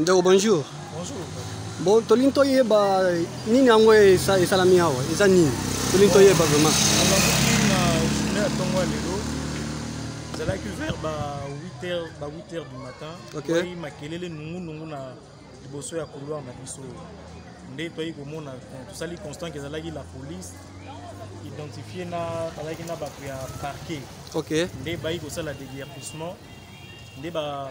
Ndeko, bonjour. Bonjour. Bon, tolinto yeba nini yango esalami awa eza nini tolinto yeba vraiment Je attends lelo zalaki vers 8h du matin. Okay. Makelele nungu na liboso ya couloir na biso nde toyi komona tosali constant que zalaki la police identifié na bazalaki na bato ya parquet. Okay. Nde bayi kosala déguerpissement nde ba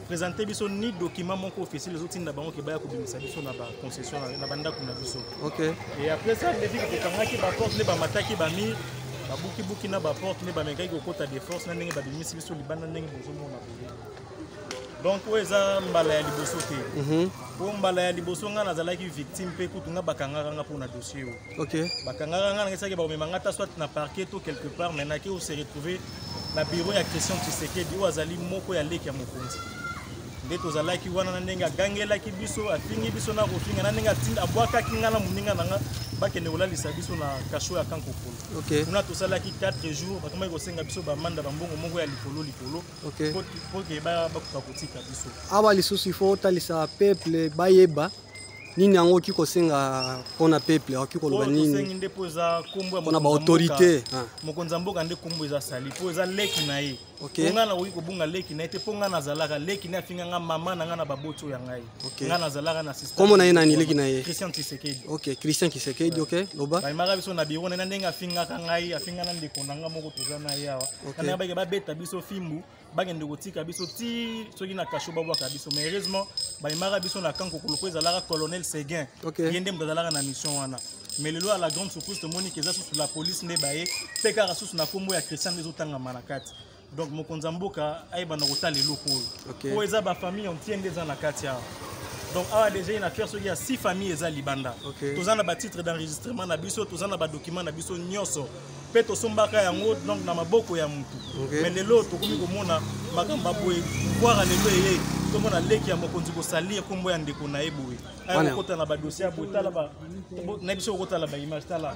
présenter biso ni document moko officiel les autres na bango ke baya kobimisa biso na ba concession na banda kuna biso. Okay. Et après ça les filles ko kangaki ba porte les ba mataki ba mi ba buki na ba porte les ba mengaki ko kota de force na ndenge ba bimisi biso libanda ndenge bozo mona boye. Donc weza mbala ya liboso te. Po mbala ya liboso nga nazalaki victime pe kutunga bakangaka nga pour na dossier. Okay. Bakangaka nga ngesaki ba memanga ta soit na parquet to quelque part mais na ke on se retrouver na bureau ya Christian Tshisekedi wazali moko ya leki ya mokonzi. Nde tozalaki wana na ndenge agangelaki biso afingi biso na kofinga na ndenge atinda abwakaki nga na moninga nanga bakende kolalisa biso na kasho ya kankokolo. Okay. Kuna tosalaki 4 jours bakomaki kosenga biso bamanda bambongo moko ya likolo. Okay. Po ke bakoka kotika biso. Awa lisusu ifo otalisa peuple bayeba nini yango oki kosenga mpona peuple oki koloba nini tosengi nde po eza kombo ya mpona baautorité mokonzi ya mboka nde kombo eza sali po eza leki na ye. Okay. Nga na oyi kobunga leki na ye te po nga nazalaka leki na afinga nga mama na nga na baboti oyo ya ngai. Okay. Nga nazalaka na système kombo na ye nani leki na ye Christian Tshisekedi. Okay, Christian Tshisekedi. Okay, loba bayimaka biso na biro na ndenge afingaka ngai afinga na ndeko na nga moko toza na ye awa na ndenge babeta biso fimbu bagende kotika biso ti soki na kasho babwaka biso mais heureusement bayimaka biso na kankokolo po ezalaka colonel Seguin. Okay. Ye nde moto azalaka na mission wana mais lelo à la grande surprise tomoni eza susu la police nde baye mpe kaka susu na kombo ya Christian nde ezotangama na kati donc mokonzi ya mboka ayebana kotala eloko oyo po eza bafamille ontie nde eza na kati awa. Donc awa déjà une affaire soki ya 6 familles eza libanda. Toza na ba titre d'enregistrement na biso toza na ba document na biso nyonso pe tosombaka yango donc na maboko ya mutu. Mais lelo tokomi komona makambo boye voir lelo ye tomona leki ya mokonzi ko salir kombo ya ndeko na eboye ay kota na ba dossier boye tala ba na biso kota la ba image tala